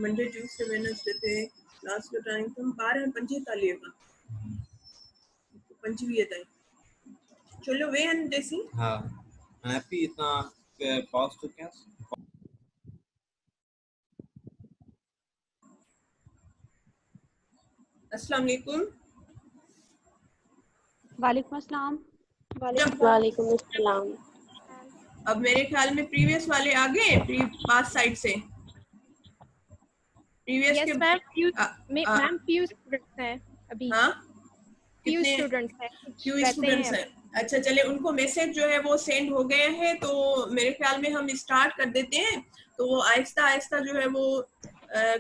Monday Tuesday Wednesday ते last जो time तुम 12:45 का 25 ताईं चलो वे हन जैसी हाँ हैप्पी इतना पॉज तो क्या अस्सलाम वालेकुम। वालेकुम अस्सलाम। जब वालेकुम अस्सलाम। अब मेरे ख्याल में प्रीवियस वाले आ गए पास साइड से प्रीवियस यस के मैम फ्यू स्टूडेंट्स हैं अभी। हाँ फ्यू कितने स्टूडेंट्स हैं, क्यों रहते स्टूडेंट्स हैं हैं? अच्छा चले उनको मैसेज जो है वो सेंड हो गए हैं तो मेरे ख्याल में हम स्टार्ट कर देते हैं तो वो आहिस्ता आहिस्ता जो है वो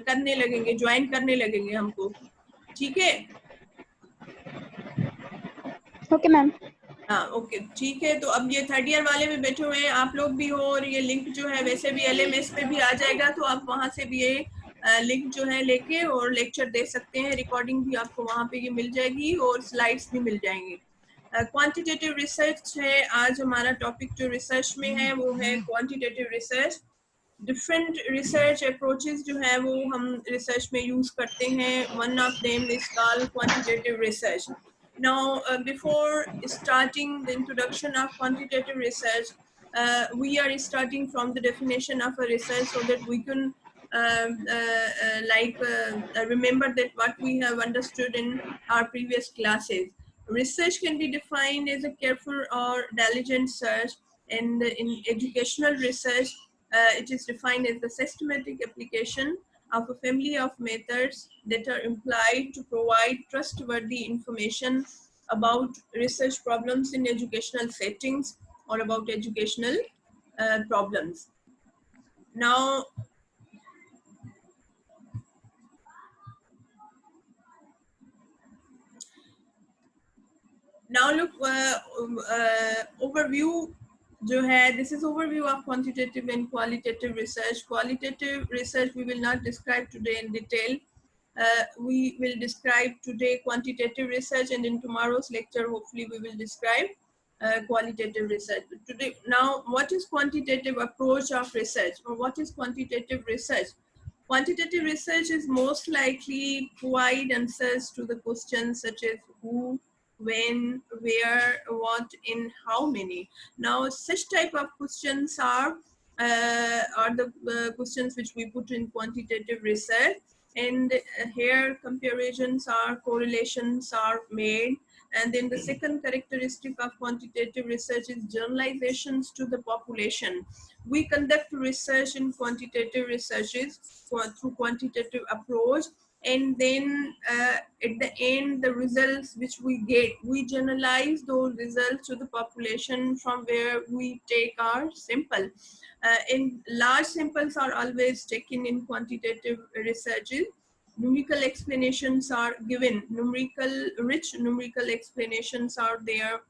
करने लगेंगे ज्वाइन करने लगेंगे हमको ठीक है। Okay ma'am. हाँ ओके ठीक है। तो अब ये थर्ड ईयर वाले भी बैठे हुए हैं आप लोग भी हो और ये लिंक जो है वैसे भी LMS पे भी आ जाएगा तो आप वहां से भी ये लिंक जो है लेके और लेक्चर दे सकते हैं। रिकॉर्डिंग भी आपको वहां पे ये मिल जाएगी और स्लाइड्स भी मिल जाएंगी। क्वांटिटेटिव रिसर्च है आज हमारा टॉपिक जो रिसर्च में है वो है quantitative research. Different research approaches जो है वो हम रिसर्च में यूज करते हैं। One of them is called quantitative research. Now, before starting the introduction of quantitative research, we are starting from the definition of a research so that we can remember that what we have understood in our previous classes. Research can be defined as a careful or diligent search, and in educational research, it is defined as the systematic application of a family of methods that are implied to provide trustworthy information about research problems in educational settings or about educational problems. Now, look, overview जो है, this is overview of quantitative and qualitative research. Qualitative research we will not describe today in detail. We will describe today quantitative research, and in tomorrow's lecture hopefully we will describe qualitative research. But today, now what is quantitative approach of research, or what is quantitative research? Quantitative research is most likely provide answers to the questions such as who, when, where, what, in, how many. Now such type of questions are the questions which we put in quantitative research, and here comparisons are, correlations are made. And then the second characteristic of quantitative research is generalizations to the population. We conduct research in quantitative researches through quantitative approach, and then at the end the results which we get, we generalize those results to the population from where we take our sample. And large samples are always taken in quantitative researches. Numerical explanations are given, rich numerical explanations are there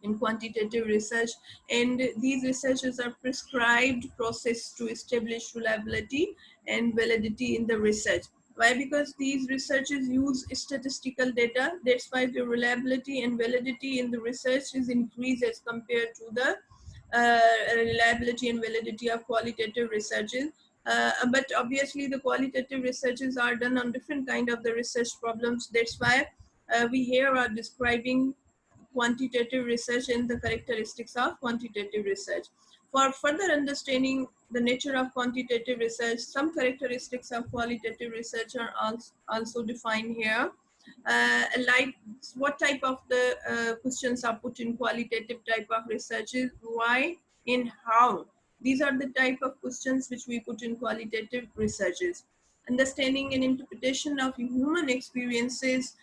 in quantitative research, and these researches are prescribed process to establish reliability and validity in the research. Why? Because these researches use statistical data. That's why the reliability and validity in the research is increased as compared to the reliability and validity of qualitative researches. But obviously the qualitative researches are done on different kind of the research problems. That's why we here are describing quantitative research and the characteristics of quantitative research. For further understanding the nature of quantitative research, some characteristics of qualitative research are also defined here. Like what type of the questions are put in qualitative type of researches, why and how. These are the type of questions which we put in qualitative researches. Understanding and interpretation of human experiences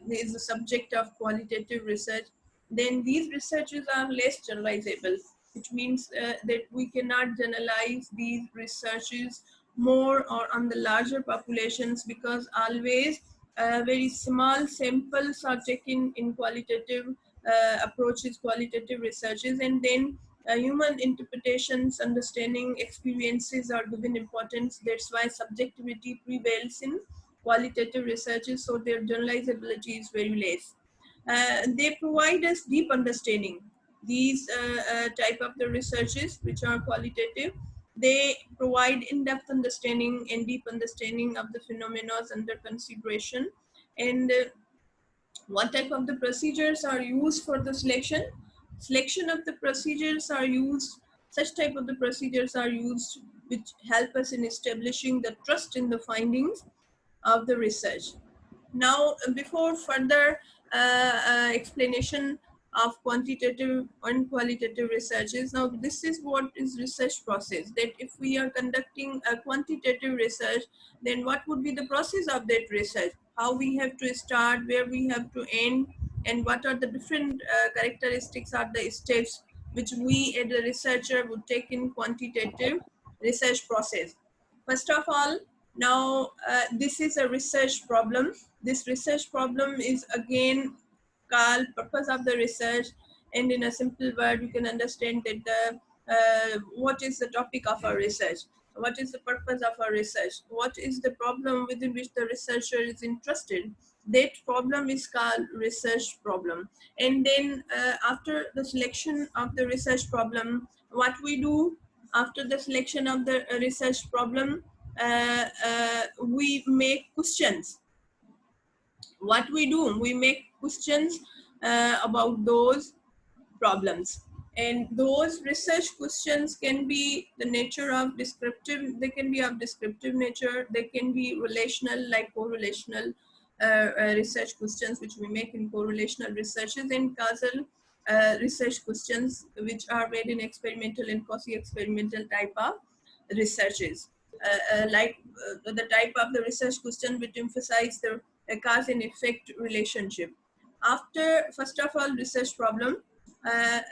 is the subject of qualitative research. Then these researches are less generalizable, which means that we cannot generalize these researches more or on the larger populations, because always very small samples are taken in qualitative approaches, qualitative researches, and then human interpretations, understanding, experiences are given importance. That's why subjectivity prevails in qualitative researches, so their generalizability is very less. They provide us deep understanding. These type of the researches which are qualitative, They provide in-depth understanding and deep understanding of the phenomena under consideration. And what type of the procedures are used for the selection? Selection of the procedures are used, such type of the procedures are used which help us in establishing the trust in the findings of the research. Now, before further explanation of quantitative and qualitative researches, now this is what is research process. That if we are conducting a quantitative research, then what would be the process of that research? How we have to start, where we have to end, and what are the different characteristics or the steps which we as a researcher would take in quantitative research process. First of all, now this is a research problem. This research problem is again called purpose of the research, and in a simple word you can understand that what is the topic of our research, what is the purpose of our research, what is the problem within which the researcher is interested. That problem is called research problem. And then after the selection of the research problem, what we do after the selection of the research problem, we make questions. What we do, we make questions about those problems, and those research questions can be the nature of descriptive, they can be of descriptive nature, they can be relational like correlational research questions which we make in correlational researches, and causal research questions which are made in experimental and quasi-experimental type of researches. The type of the research question which emphasize the cause and effect relationship. After, first of all, research problem,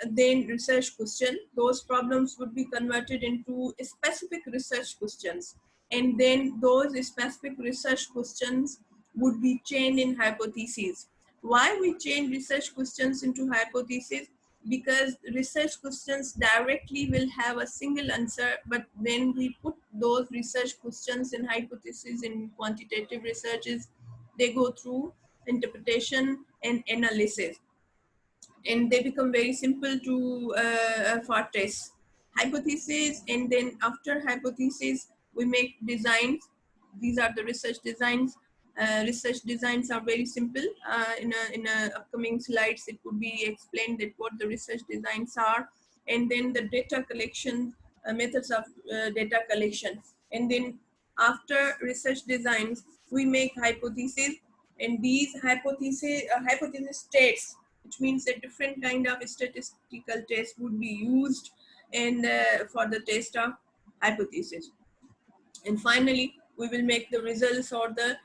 then research question, those problems would be converted into specific research questions, and then those specific research questions would be chained in hypotheses. Why we chain research questions into hypotheses? Because research questions directly will have a single answer, but when we put those research questions in hypotheses in quantitative researches, they go through interpretation and analysis, and they become very simple to for test. Hypothesis, and then after hypothesis we make designs. These are the research designs. Research designs are very simple. In a upcoming slides it would be explained that what the research designs are, and then the data collection, methods of data collection. And then after research designs we make hypotheses, and these hypothesis states, which means that different kind of statistical tests would be used and for the test of hypothesis. And finally we will make the results or the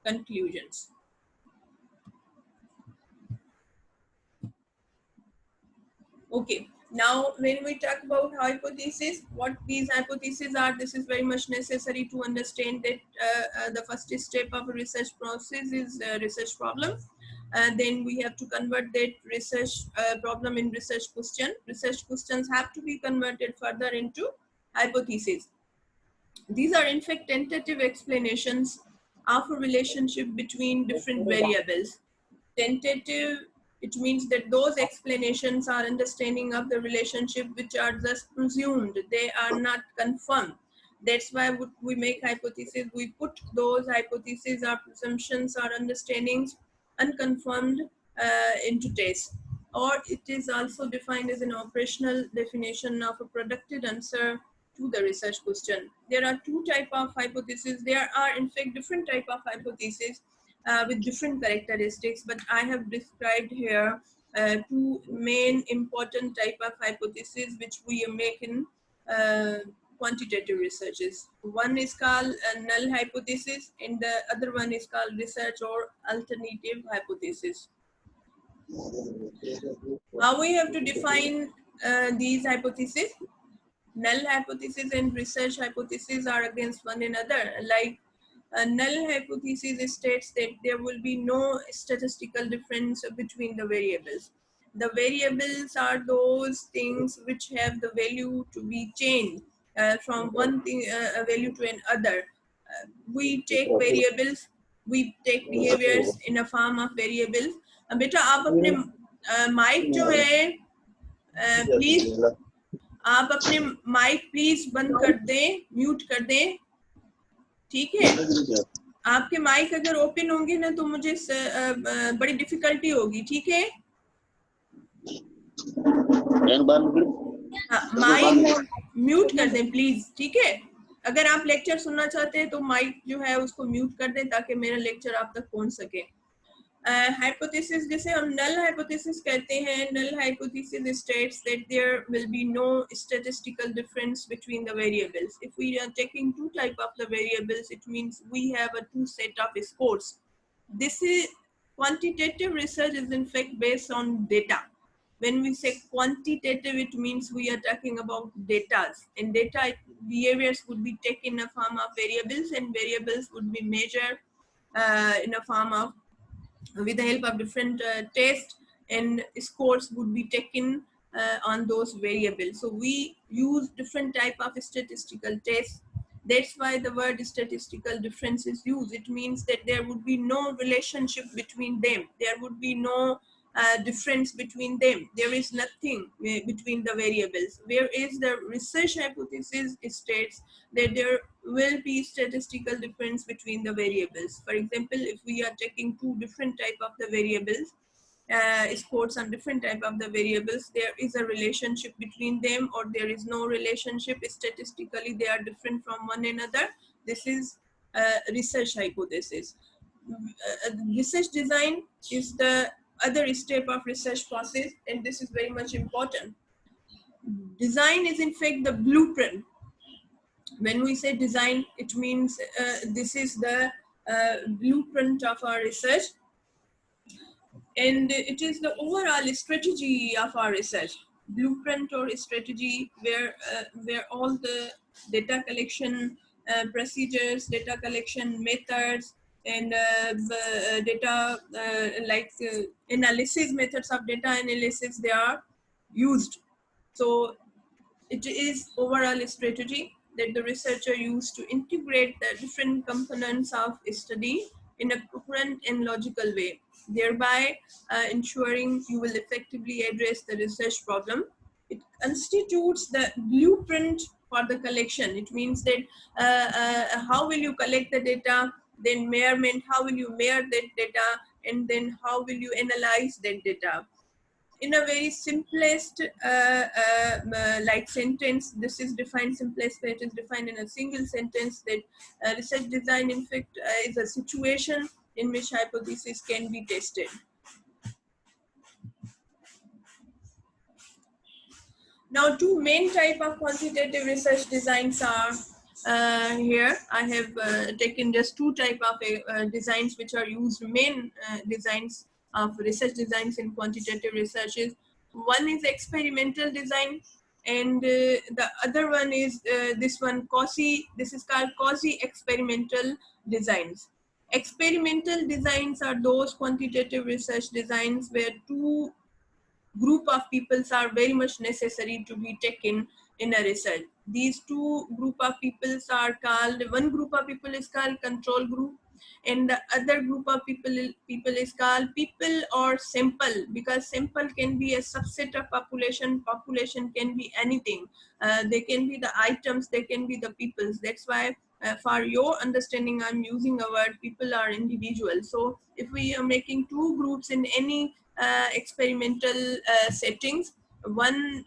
conclusions. Okay, now when we talk about hypothesis, what these hypotheses are, this is very much necessary to understand that the first step of a research process is research problem. Then we have to convert that research problem in research question. Research questions have to be converted further into hypotheses. These are in fact tentative explanations of a relationship between different variables. Tentative, it means that those explanations are understanding of the relationship which are just presumed, they are not confirmed. That's why we make hypotheses. We put those hypotheses or presumptions or understandings unconfirmed into test. Or it is also defined as an operational definition of a predicted answer to the research question. There are two types of hypotheses. There are in fact different type of hypotheses with different characteristics, but I have described here two main important type of hypotheses which we make in quantitative researches. One is called a null hypothesis, and the other one is called research or alternative hypothesis. How we have to define these hypotheses? Null hypothesis and research hypothesis are against one another. Like a null hypothesis states that there will be no statistical difference between the variables. The variables are those things which have the value to be changed from one thing, a value to another. We take variables, we take behaviors in a form of variables. बेटा आप अपने mic जो है please आप अपने mic please बंद कर दें, म्यूट कर दें, ठीक है? आपके माइक अगर ओपन होंगे ना तो मुझे बड़ी डिफिकल्टी होगी, ठीक है? माइक म्यूट कर दें प्लीज, ठीक है? अगर आप लेक्चर सुनना चाहते हैं तो माइक जो है उसको म्यूट कर दें ताकि मेरा लेक्चर आप तक पहुंच सके। हाइपोथेसिस जिसे हम नल हाइपोथेसिस कहते हैं, null hypothesis states that there will be no statistical difference between the variables. If we are taking two type of the variables, it means we have a two set of scores. This is quantitative research is in fact based on data. When we say quantitative, it means we are talking about data. In data, behaviors would be taken in a form of variables, and variables would be measured in a form of with the help of different tests, and scores would be taken on those variables. So we use different type of statistical tests. That's why the word statistical difference is used. It means that there would be no relationship between them. There would be no difference between them. There is nothing between the variables. Whereas the research hypothesis states that there will be statistical difference between the variables. For example, if we are taking two different type of the variables, scores on different type of the variables, there is a relationship between them or there is no relationship. Statistically, they are different from one another. This is research hypothesis. Research design is the other step of research process, and this is very much important. Design is in fact the blueprint. When we say design, it means this is the blueprint of our research, and it is the overall strategy of our research. Blueprint or strategy where all the data collection procedures, data collection methods, and the data analysis methods of data analysis, they are used. So it is overall strategy that the researcher used to integrate the different components of study in a coherent and logical way, thereby ensuring you will effectively address the research problem. It constitutes the blueprint for the collection. It means that how will you collect the data, then measurement, how will you measure that data, and then how will you analyze that data. In a very simplest like sentence, this is defined, simplest way it is defined in a single sentence, that research design in fact is a situation in which hypothesis can be tested. Now, two main type of quantitative research designs are here. I have taken just two type of designs which are used, main designs of research designs in quantitative researches. One is experimental design, and the other one is this one, quasi. This is called quasi-experimental designs. Experimental designs are those quantitative research designs where two group of peoples are very much necessary to be taken in a research. These two group of peoples are called, one group of people is called control group, and the other group of people is called people or sample, because sample can be a subset of population. Population can be anything. They can be the items, they can be the peoples. That's why for your understanding, I'm using a word people are individual. So if we are making two groups in any experimental settings, one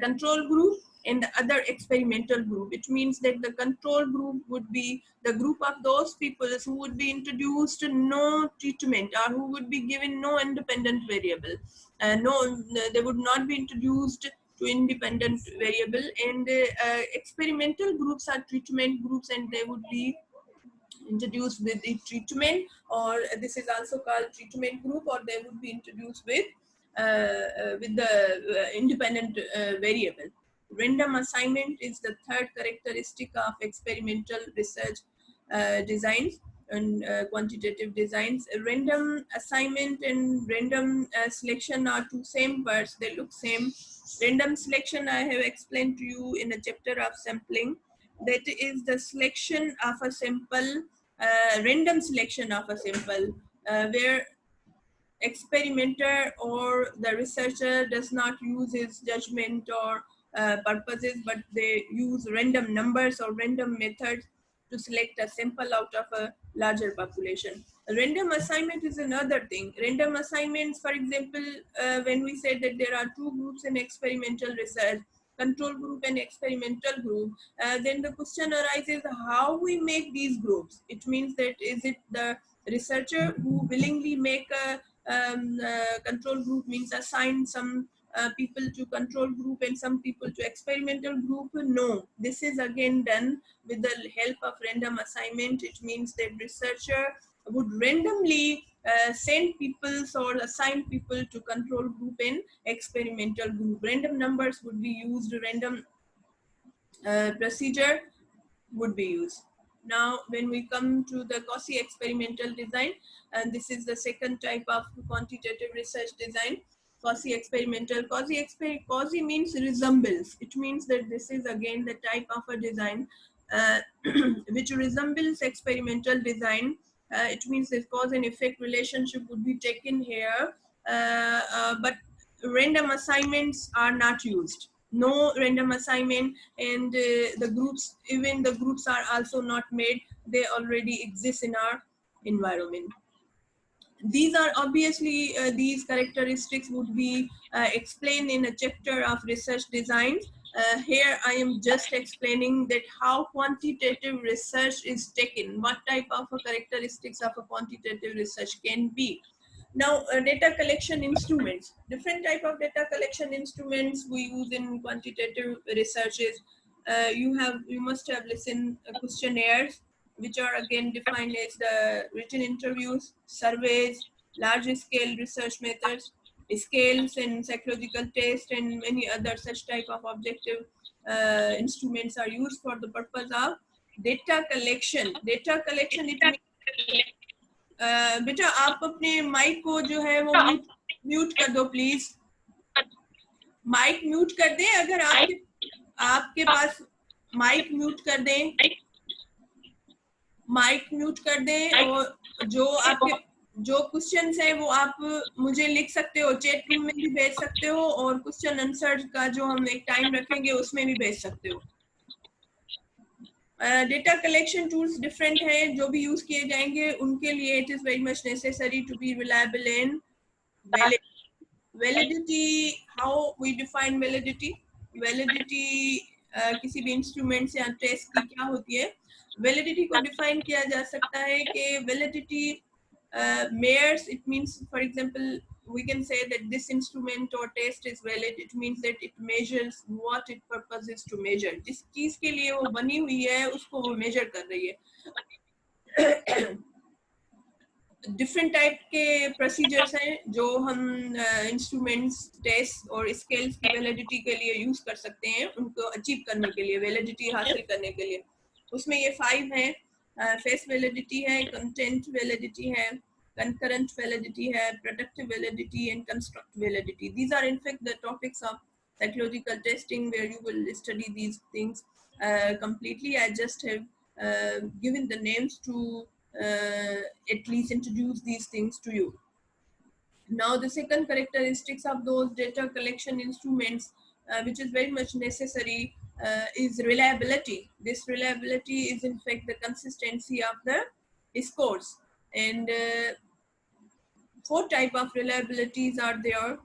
control group and the other experimental group, it means that the control group would be the group of those people who would be introduced no treatment or who would be given no independent variable. They would not be introduced to independent variable, and experimental groups are treatment groups, and they would be introduced with the treatment, or this is also called treatment group, or they would be introduced with the independent variable. Random assignment is the third characteristic of experimental research designs and quantitative designs. Random assignment and random selection are two same words, they look same. Random selection I have explained to you in a chapter of sampling. That is the selection of a sample, random selection of a sample, where experimenter or the researcher does not use his judgment or purposes, but they use random numbers or random methods to select a sample out of a larger population. Random assignment is another thing. Random assignments, for example, when we said that there are two groups in experimental research, control group and experimental group, then the question arises how we make these groups. It means that is it the researcher who willingly make a control group, means assign some people to control group and some people to experimental group? No, this is again done with the help of random assignment. It means that researcher would randomly send people or assign people to control group and experimental group. Random numbers would be used, random procedure would be used. Now, when we come to the quasi-experimental design, and this is the second type of quantitative research design, quasi-experimental. Quasi means resembles. It means that this is again the type of a design which resembles experimental design. It means that cause and effect relationship would be taken here, but random assignments are not used. No random assignment, and the groups, even the groups are also not made. They already exist in our environment. These are obviously, these characteristics would be explained in a chapter of research design. Here I am just explaining that how quantitative research is taken, what type of characteristics of a quantitative research can be. Now, data collection instruments, different type of data collection instruments we use in quantitative researches. You must have listened questionnaires, which are again defined as the written interviews, surveys, large scale research methods, scales and psychological tests, and many other such type of objective instruments are used for the purpose of data collection. Data collection, it means बेटा आप अपने mic को जो है वो mute कर दो please. Mic mute कर दें, अगर आपके पास माइक म्यूट कर दें, माइक म्यूट कर दें. और जो क्वेश्चंस है वो आप मुझे लिख सकते हो, चैट रूम में भी भेज सकते हो, और क्वेश्चन आंसर का जो हम एक टाइम रखेंगे उसमें भी भेज सकते हो. डेटा कलेक्शन टूल्स डिफरेंट है जो भी यूज किए जाएंगे उनके लिए. It is very much necessary to be reliable and validity. How we define validity? Validity किसी भी इंस्ट्रूमेंट या टेस्ट की क्या होती है? वैलिडिटी को डिफाइन किया जा सकता है कि validity measures, it means, for example, we can say that this instrument or test is valid. It means that it measures what it purposes to measure. जिस चीज के लिए वो बनी हुई है उसको वो मेजर कर रही है. डिफरेंट टाइप के प्रोसीजर्स हैं जो हम इंस्ट्रूमेंट्स, टेस्ट और स्केल्स की वैलिडिटी के लिए यूज कर सकते हैं, उनको अचीव करने के लिए, वैलिडिटी हासिल करने के लिए. उसमें ये 5 हैं. फेस वैलिडिटी है, कंटेंट वैलिडिटी है, concurrent validity है, productive validity and construct validity. These are in fact the topics of psychological testing where you will study these things completely. I just have given the names to at least introduce these things to you. Now the second characteristics of those data collection instruments which is very much necessary is reliability. This reliability is in fact the consistency of the scores. And 4 type of reliabilities are there.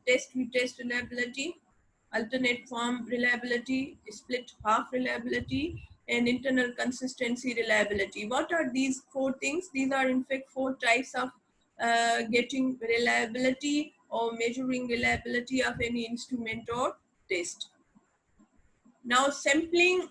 Test reliability, alternate form reliability, split half reliability, and internal consistency reliability. What are these 4 things? These are in fact 4 types of getting reliability or measuring reliability of any instrument or test. Now sampling,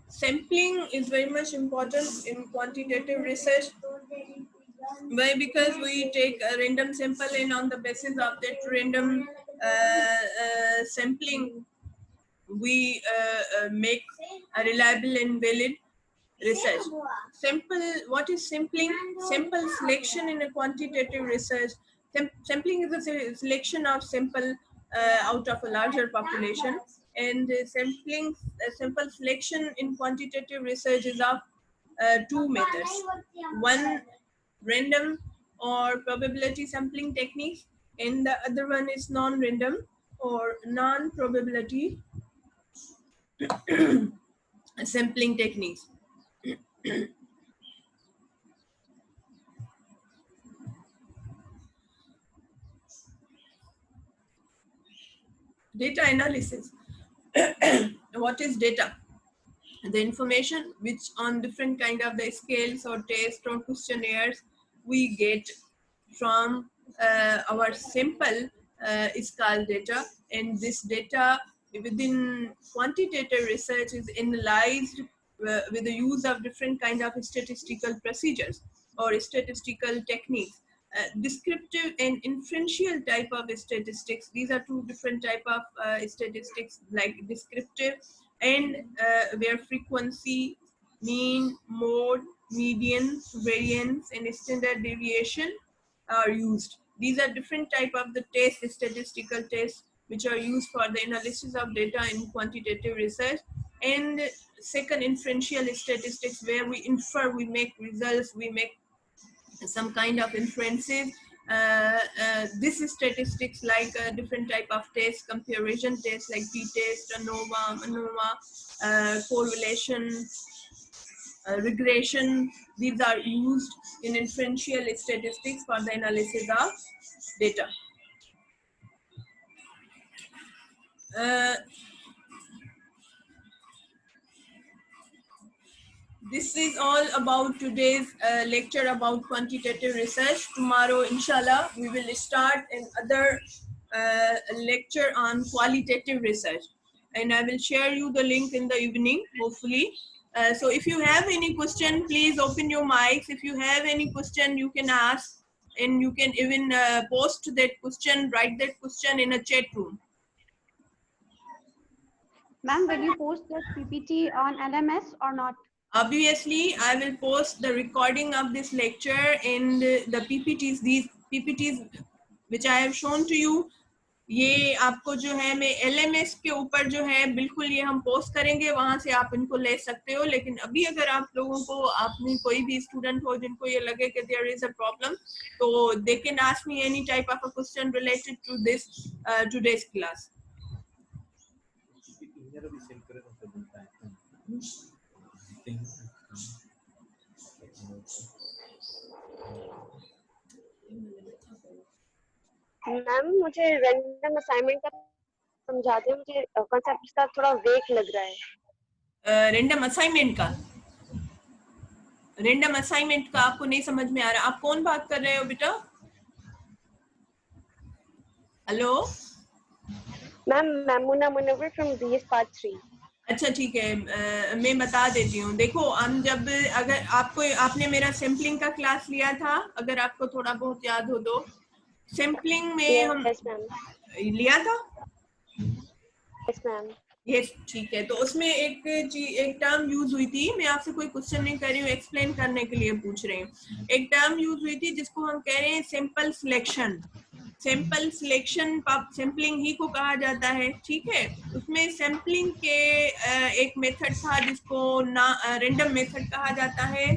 Sampling is very much important in quantitative research. Why? Because we take a random sample and on the basis of that random sampling, we make a reliable and valid research. What is sampling? Sample selection in a quantitative research. Sampling is a selection of sample out of a larger population, and sample selection in quantitative research is of two methods. One, random or probability sampling techniques, and the other one is non-random or non-probability sampling techniques. Data analysis. What is data? The information which on different kind of the scales or tests or questionnaires we get from our sample is called data, and this data within quantitative research is analyzed with the use of different kind of statistical procedures or statistical techniques. Descriptive and inferential type of statistics. These are two different type of statistics, like descriptive and where frequency, mean, mode, median, variance, and standard deviation are used. These are different type of the tests, statistical tests, which are used for the analysis of data in quantitative research. And second, inferential statistics, where we infer, we make results, we make some kind of inferences. This is statistics like different type of tests, comparison tests like t-test, ANOVA, correlation, regression. These are used in inferential statistics for the analysis of data. This is all about today's lecture about quantitative research. Tomorrow, inshallah, we will start another lecture on qualitative research. And I will share you the link in the evening, hopefully. So if you have any question, please open your mics. If you have any question, you can ask. And you can even post that question, write that question in a chat room. Ma'am, will you post that PPT on LMS or not? Obviously, I will post the recording of this lecture and the PPTs, these PPTs which I have shown to you. ये आपको जो है मैं LMS के ऊपर जो है बिल्कुल ये हम पोस्ट करेंगे, वहां से आप इनको ले सकते हो. लेकिन अभी अगर आप लोगों को, आप में कोई भी स्टूडेंट हो जिनको ये लगे कि there is a problem, तो they can ask me any type of a question related to this today's class. Ma'am मुझे रैंडम असाइनमेंट का समझा दें, मुझे कांसेप्ट इसका थोड़ा वेग लग रहा है. रैंडम असाइनमेंट का आपको नहीं समझ में आ रहा. आप कौन बात कर रहे हो बेटा? Hello ma'am, Maimuna Munawwar from BS part 3. अच्छा ठीक है, मैं बता देती हूँ. देखो, हम जब, अगर आपने मेरा सैम्पलिंग का क्लास लिया था, अगर आपको थोड़ा बहुत याद हो तो, सैम्पलिंग में हम लिया था. Yes ma'am. यस, ठीक है. तो उसमें एक टर्म यूज हुई थी. मैं आपसे कोई क्वेश्चन नहीं कर रही हूँ, एक्सप्लेन करने के लिए पूछ रही हूँ. एक टर्म यूज हुई थी जिसको हम कह रहे हैं sample selection. Sample selection sampling ही को कहा जाता है, ठीक है. उसमें सैम्पलिंग के एक मेथड था जिसको रैंडम मेथड कहा जाता है,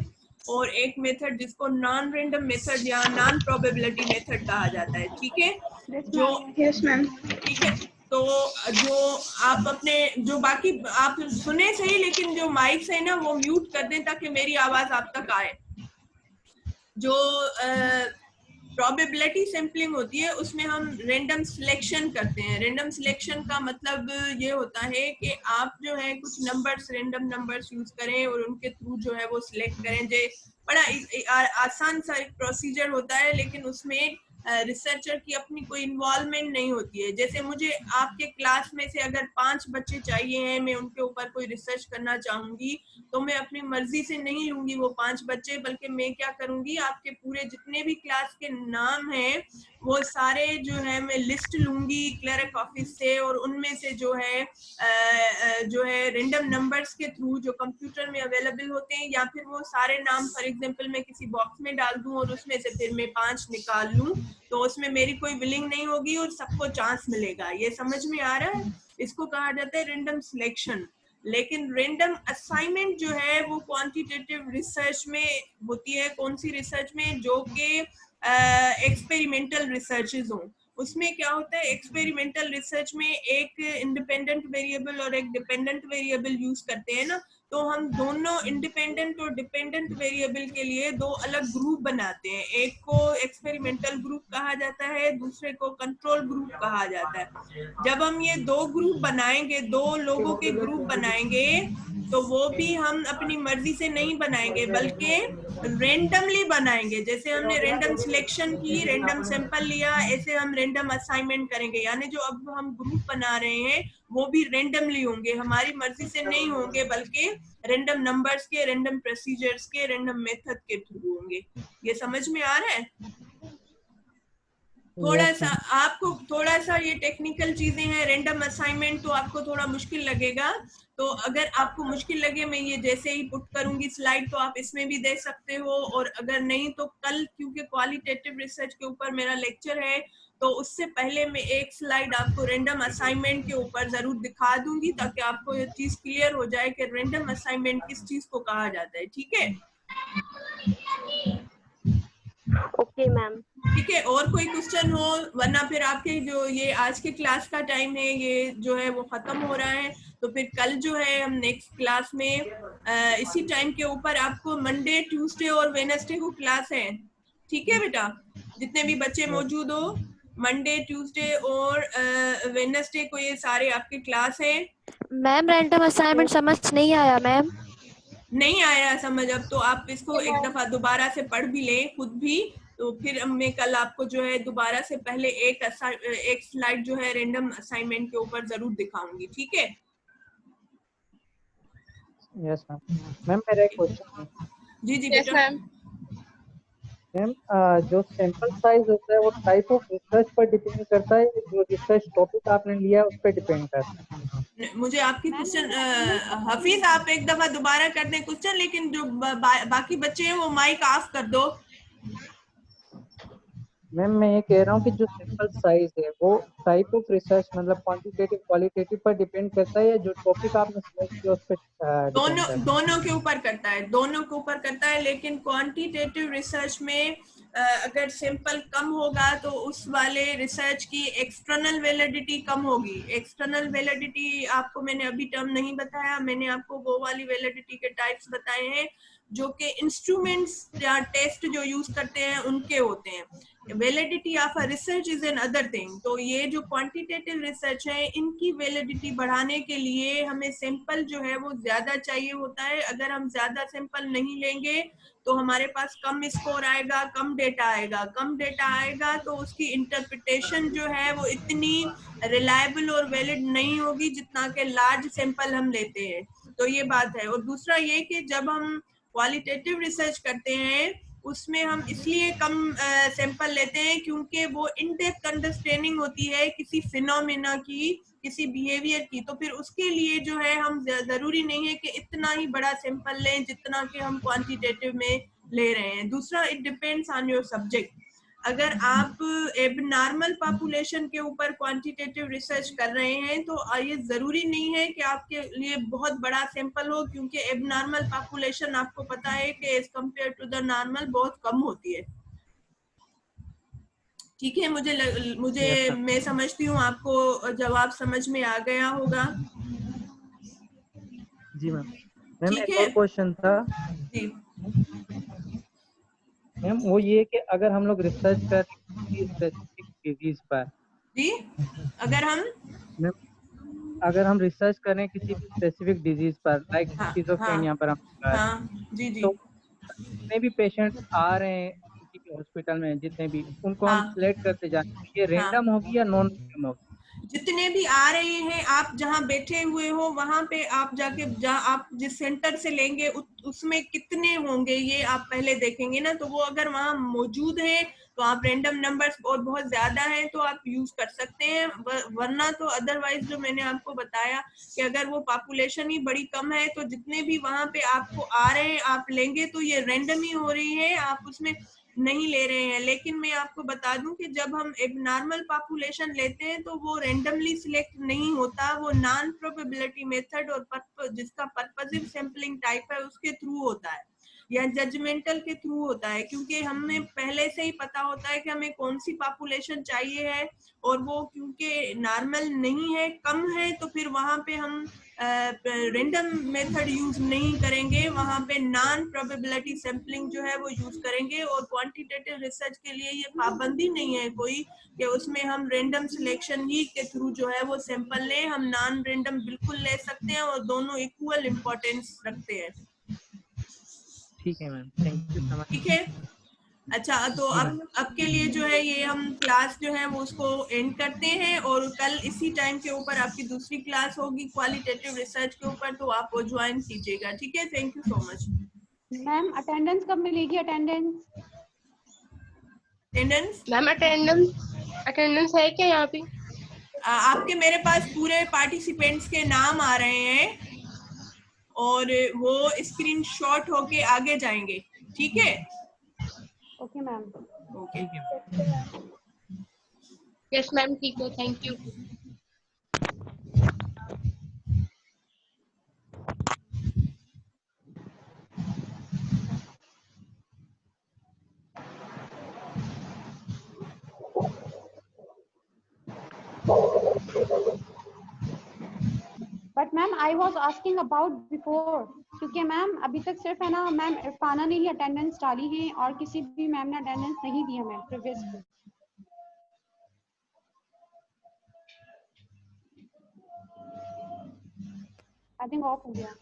और एक मेथड जिसको नॉन रैंडम मेथड या नॉन प्रोबेबिलिटी मेथड कहा जाता है, ठीक है. Yes ma'am. ठीक है. तो जो आप अपने, जो बाकी आप सुने सही, लेकिन जो माइक है ना वो म्यूट कर दें ताकि मेरी आवाज आप तक आए. जो प्रोबेबिलिटी सैम्पलिंग होती है उसमें हम रैंडम सिलेक्शन करते हैं. रैंडम सिलेक्शन का मतलब ये होता है कि आप जो है कुछ नंबर्स, रैंडम नंबर्स यूज करें और उनके थ्रू जो है वो सिलेक्ट करें. जो बड़ा आसान सा एक प्रोसीजर होता है, लेकिन उसमें रिसर्चर की अपनी कोई इन्वॉल्वमेंट नहीं होती है। जैसे मुझे आपके क्लास में से अगर 5 बच्चे चाहिए हैं, मैं उनके ऊपर कोई रिसर्च करना चाहूंगी, तो मैं अपनी मर्जी से नहीं लूंगी वो 5 बच्चे, बल्कि मैं क्या करूंगी, आपके पूरे जितने भी क्लास के नाम हैं वो सारे जो है मैं लिस्ट लूंगी क्लर्क ऑफिस से, और उनमें से जो है रेंडम नंबर्स के थ्रू जो कंप्यूटर में अवेलेबल होते हैं, या फिर वो सारे नाम फॉर एग्जांपल मैं किसी बॉक्स में डाल दूं और उसमें से फिर मैं 5 निकाल लूं, तो उसमें मेरी कोई विलिंग नहीं होगी और सबको चांस मिलेगा। ये समझ में आ रहा है? इसको कहा जाता है रेंडम सिलेक्शन। लेकिन रेंडम असाइनमेंट जो है वो क्वांटिटेटिव रिसर्च में होती है। कौन सी रिसर्च में? जो कि एक्सपेरिमेंटल रिसर्चेज हों। उसमें क्या होता है, एक्सपेरिमेंटल रिसर्च में एक इंडिपेंडेंट वेरिएबल और एक डिपेंडेंट वेरिएबल यूज करते हैं ना, तो हम दोनों इंडिपेंडेंट और डिपेंडेंट वेरिएबल के लिए 2 अलग ग्रुप बनाते हैं। एक को एक्सपेरिमेंटल ग्रुप कहा जाता है, दूसरे को कंट्रोल ग्रुप कहा जाता है। जब हम ये 2 ग्रुप बनाएंगे, 2 लोगों के ग्रुप बनाएंगे, तो वो भी हम अपनी मर्जी से नहीं बनाएंगे बल्कि रेंडमली बनाएंगे। जैसे हमने रेंडम सिलेक्शन की, रेंडम सैंपल लिया, ऐसे हम रेंडम असाइनमेंट करेंगे। यानी जो अब हम ग्रुप बना रहे हैं वो भी रेंडमली होंगे, हमारी मर्जी से नहीं होंगे, बल्कि रेंडम नंबर्स के, रेंडम प्रोसीजर्स के, रेंडम मेथड के थ्रू होंगे। ये समझ में आ रहा है? थोड़ा सा आपको, थोड़ा सा ये टेक्निकल चीजें हैं। रेंडम असाइनमेंट तो आपको थोड़ा मुश्किल लगेगा, तो अगर आपको मुश्किल लगे, मैं ये जैसे ही पुट करूंगी स्लाइड, तो आप इसमें भी दे सकते हो, और अगर नहीं तो कल, क्योंकि क्वालिटेटिव रिसर्च के ऊपर मेरा लेक्चर है, तो उससे पहले मैं एक स्लाइड आपको रेंडम असाइनमेंट के ऊपर जरूर दिखा दूंगी, ताकि आपको ये चीज क्लियर हो जाए कि रेंडम असाइनमेंट किस चीज को कहा जाता है। ठीक है? Okay ma'am. ठीक है, और कोई क्वेश्चन हो? वरना फिर आपके जो ये आज के क्लास का टाइम है ये जो है वो खत्म हो रहा है, तो फिर कल जो है हम नेक्स्ट क्लास में इसी टाइम के ऊपर, आपको मंडे, ट्यूसडे और वेडनेसडे को क्लास है। ठीक है बेटा? जितने भी बच्चे मौजूद हो, मंडे, ट्यूसडे और वेडनेसडे को ये सारे आपके क्लास हैं। मैम रैंडम असाइनमेंट समझ नहीं आया मैम। नहीं आया समझ? अब तो आप इसको एक दफा दोबारा से पढ़ भी लें खुद भी, तो फिर मैं कल आपको जो है दोबारा से पहले एक स्लाइड जो है रेंडम असाइनमेंट के ऊपर जरूर दिखाऊंगी। ठीक है? Yes ma'am. मैम मेरा एक क्वेश्चन है। जी जी यस बेटा। मैम। मैम जो सैंपल साइज होता है वो टाइप ऑफ रिसर्च पर डिपेंड करता है, जो रिसर्च टॉपिक आपने लिया है उस पर डिपेंड करता है? मुझे आपकी क्वेश्चन हफीज, आप एक दफा दोबारा कर दें क्वेश्चन, लेकिन जो बाकी बच्चे हैं वो माइक ऑफ कर दो। मैम मैं ये कह रहा हूँ कि जो सैंपल साइज है वो टाइप ऑफ रिसर्च मतलब क्वांटिटेटिव क्वालिटेटिव पर डिपेंड करता है, या जो टॉपिक आपने सिलेक्ट किया उस पर डिपेंड करता है? दोनों के ऊपर करता है, दोनों के ऊपर करता है। लेकिन क्वांटिटेटिव रिसर्च में अगर सैंपल कम होगा तो उस वाले रिसर्च की एक्सटर्नल वैलिडिटी कम होगी। एक्सटर्नल वैलिडिटी आपको मैंने अभी टर्म नहीं बताया, मैंने आपको वो वाली वैलिडिटी के टाइप्स बताए हैं जो कि इंस्ट्रूमेंट्स या टेस्ट जो यूज करते हैं उनके होते हैं। Validity of a research is an other thing. तो ये जो क्वांटिटेटिव रिसर्च है, इनकी वैलिडिटी बढ़ाने के लिए हमें सैंपल जो है वो ज्यादा चाहिए होता है। अगर हम ज्यादा सैंपल नहीं लेंगे तो हमारे पास कम स्कोर आएगा, कम डेटा आएगा। कम डेटा आएगा तो उसकी इंटरप्रिटेशन जो है वो इतनी रिलायबल और वैलिड नहीं होगी जितना कि लार्ज सैंपल हम लेते हैं। तो ये बात है। और दूसरा ये कि जब हम क्वालिटेटिव रिसर्च करते हैं उसमें हम इसलिए कम सैंपल लेते हैं क्योंकि वो इन डेप्थ अंडरस्टैंडिंग होती है किसी फिनोमेना की, किसी बिहेवियर की। तो फिर उसके लिए जो है हम जरूरी नहीं है कि इतना ही बड़ा सैंपल लें जितना कि हम क्वांटिटेटिव में ले रहे हैं। दूसरा, it depends on your subject. अगर आप एबनॉर्मल पॉपुलेशन के ऊपर क्वांटिटेटिव रिसर्च कर रहे हैं तो ये जरूरी नहीं है कि आपके लिए बहुत बड़ा सैंपल हो, क्योंकि एबनॉर्मल पॉपुलेशन आपको पता है कि as compare to the normal बहुत कम होती है। ठीक है? मुझे मैं समझती हूँ आपको जवाब समझ में आ गया होगा। जी मैम। मैम ठीक एक है और क्वेश्चन था जी। मैम, वो ये कि अगर हम लोग रिसर्च कर स्पेसिफिक डिजीज पर जी, अगर हम अगर हम रिसर्च करें किसी स्पेसिफिक डिजीज पर, लाइक हाँ स्किज़ोफ्रेनिया पर हम कर, हाँ जी जी तो जितने भी पेशेंट्स आ रहे हैं किसी हॉस्पिटल में जितने भी उनको हम हाँ। सिलेक्ट करते जाएंगे, ये रैंडम होगी या नॉन रैंडम होगी? जितने भी आ रहे हैं, आप जहाँ बैठे हुए हो वहां पे आप जाके, जहाँ आप जिस सेंटर से लेंगे उसमें कितने होंगे ये आप पहले देखेंगे ना। तो वो अगर वहां मौजूद है तो आप रैंडम नंबर्स और बहुत ज्यादा है तो आप यूज कर सकते हैं, वरना तो अदरवाइज जो मैंने आपको बताया कि अगर वो पॉपुलेशन ही बड़ी कम है तो जितने भी वहां पे आपको आ रहे हैं आप लेंगे तो ये रैंडम ही हो रही है, आप उसमें नहीं ले रहे हैं। लेकिन मैं आपको बता दूं कि जब हम एक नॉर्मल पॉपुलेशन लेते हैं तो वो रैंडमली सिलेक्ट नहीं होता, वो नॉन प्रोबेबिलिटी मेथड और जिसका पर्पसिव सैंपलिंग टाइप है उसके थ्रू होता है या जजमेंटल के थ्रू होता है, क्योंकि हमें पहले से ही पता होता है कि हमें कौन सी पॉपुलेशन चाहिए है और वो क्योंकि नॉर्मल नहीं है, कम है, तो फिर वहां पे हम रैंडम मेथड यूज नहीं करेंगे, वहां पे नॉन प्रोबेबिलिटी सैंपलिंग जो है वो यूज करेंगे। और क्वांटिटेटिव रिसर्च के लिए ये पाबंदी नहीं है कोई कि उसमें हम रैंडम सिलेक्शन ही के थ्रू जो है वो सैंपल लें, हम नॉन रैंडम बिल्कुल ले सकते हैं और दोनों इक्वल इम्पोर्टेंस रखते हैं। ठीक है ma'am, thank you so much. ठीक है, अच्छा तो अब के लिए जो है ये हम क्लास जो है वो उसको एंड करते हैं और कल इसी टाइम के ऊपर आपकी दूसरी क्लास होगी क्वालिटेटिव रिसर्च के ऊपर, तो आप वो ज्वाइन कीजिएगा। ठीक है, thank you so much. Ma'am attendance कब मिलेगी? अटेंडेंस अटेंडेंस मैम अटेंडेंस है क्या यहाँ पे? आपके मेरे पास पूरे पार्टिसिपेंट्स के नाम आ रहे हैं और वो स्क्रीनशॉट होके आगे जाएंगे। ठीक है, ओके मैम। ओके। ठीक है। यस मैम, ठीक है, thank you. But ma'am I was asking about before, क्योंकि मैम अभी तक सिर्फ है ना मैम इरफाना ने ही अटेंडेंस डाली है और किसी भी मैम ने अटेंडेंस नहीं दी है ma'am previous. I think of हो गया।